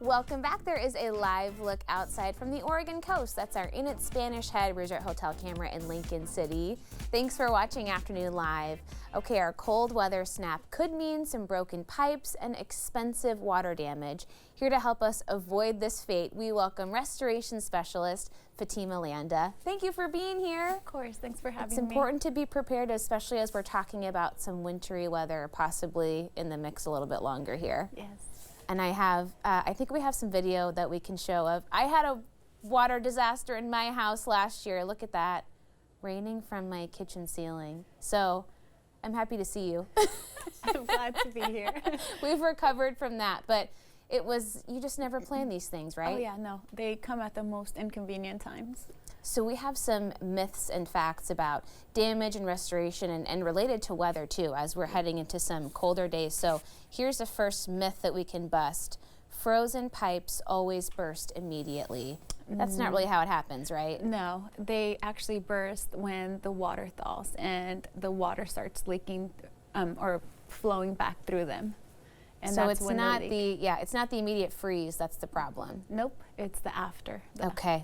Welcome back. There is a live look outside from the Oregon coast. That's our Inn at Spanish Head Resort Hotel camera in Lincoln City. Thanks for watching Afternoon Live. Okay, our cold weather snap could mean some broken pipes and expensive water damage. Here to help us avoid this fate, we welcome restoration specialist Fatima Landa. Thank you for being here. Of course, thanks for having me. It's important to be prepared, especially as we're talking about some wintry weather possibly in the mix a little bit longer here. Yes. And I think we have some video that we can show of. I had a water disaster in my house last year. Look at that, raining from my kitchen ceiling. So I'm happy to see you. I'm glad to be here. We've recovered from that, but it was, you just never plan these things, right? Oh yeah, no, they come at the most inconvenient times. So we have some myths and facts about damage and restoration and related to weather too, as we're heading into some colder days. So here's the first myth that we can bust. Frozen pipes always burst immediately. That's not really how it happens, right? No, they actually burst when the water thaws and the water starts leaking or flowing back through them. And so that's it's when not it's not the immediate freeze that's the problem. Nope, it's the after. Okay.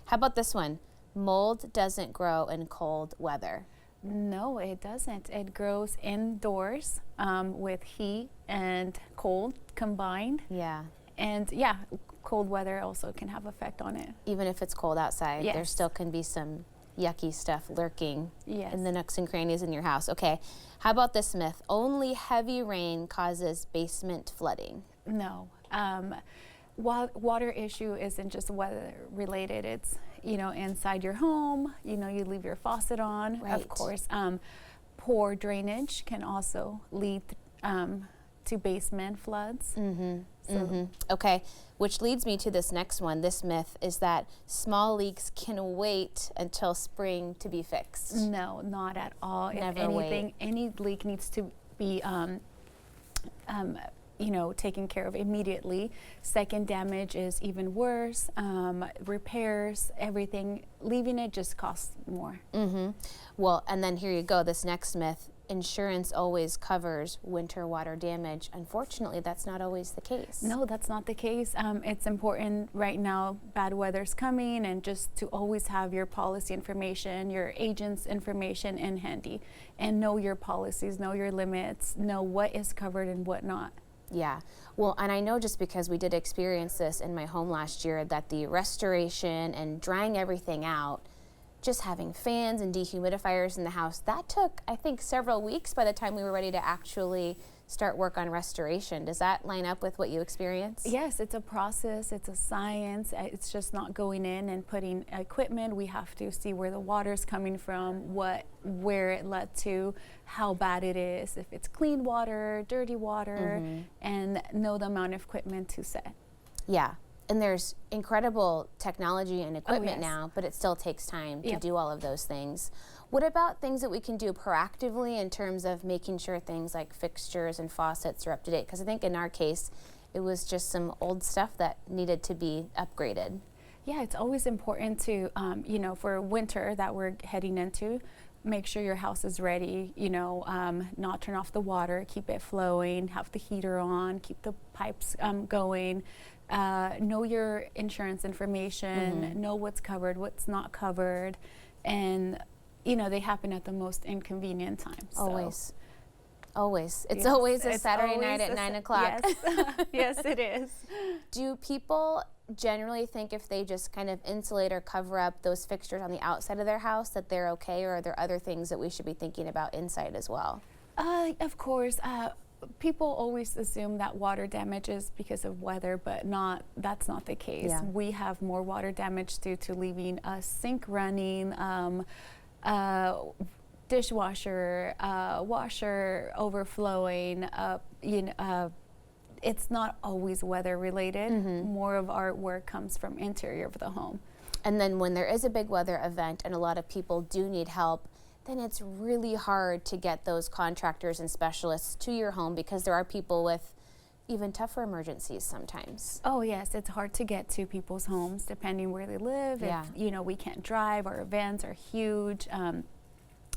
How about this one? Mold doesn't grow in cold weather. No, it doesn't. It grows indoors with heat and cold combined. Yeah. And yeah, cold weather also can have effect on it. Even if it's cold outside, yes, there still can be some yucky stuff lurking in the nooks and crannies in your house. Okay, how about this myth? Only heavy rain causes basement flooding. No, water issue isn't just weather related. It's, you know, inside your home, you know, you leave your faucet on, right, of course. Poor drainage can also lead to basement floods. Okay, which leads me to this next one. This myth is that small leaks can wait until spring to be fixed. No, not at all. Never if anything, wait. Any leak needs to be you know, taken care of immediately. Second damage is even worse. Repairs, everything, leaving it just costs more. Well, and then here you go, this next myth. Insurance always covers winter water damage. Unfortunately, that's not always the case. No, that's not the case. It's important right now, bad weather's coming, and just to always have your policy information, your agent's information in handy, and know your policies, know your limits, know what is covered and what not. Yeah, well, and I know just because we did experience this in my home last year, that the restoration and drying everything out, just having fans and dehumidifiers in the house, that took, I think, several weeks by the time we were ready to actually start work on restoration. Does that line up with what you experienced? Yes, it's a process, it's a science. It's just not going in and putting equipment. We have to see where the water's coming from, where it led to, how bad it is, if it's clean water, dirty water, and know the amount of equipment to set. Yeah. And there's incredible technology and equipment now, but it still takes time to do all of those things. What about things that we can do proactively in terms of making sure things like fixtures and faucets are up to date? Because I think in our case, it was just some old stuff that needed to be upgraded. Yeah, it's always important to, you know, for winter that we're heading into, make sure your house is ready, you know, not turn off the water, keep it flowing, have the heater on, keep the pipes going. Know your insurance information, know what's covered, what's not covered, and you know, they happen at the most inconvenient times. Always. Always. It's always a Saturday night at 9 o'clock. Yes. Yes, it is. Do people generally think if they just kind of insulate or cover up those fixtures on the outside of their house that they're okay, or are there other things that we should be thinking about inside as well? Of course. People always assume that water damage is because of weather, but that's not the case. Yeah. We have more water damage due to leaving a sink running, dishwasher, washer overflowing. You know, it's not always weather related. More of our work comes from interior of the home. And then when there is a big weather event and a lot of people do need help, then it's really hard to get those contractors and specialists to your home because there are people with even tougher emergencies sometimes. Oh yes, it's hard to get to people's homes depending where they live. Yeah. If, you know, we can't drive, our events are huge.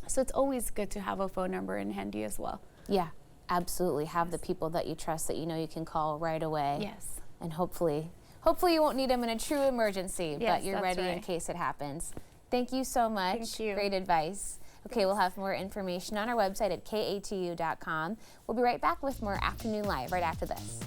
So it's always good to have a phone number in handy as well. Yeah, absolutely. Have the people that you trust that you know you can call right away. Yes. And hopefully you won't need them in a true emergency, Yes, but you're that's ready in right. case it happens. Thank you so much. Thank you. Great advice. Okay, we'll have more information on our website at katu.com. We'll be right back with more Afternoon Live right after this.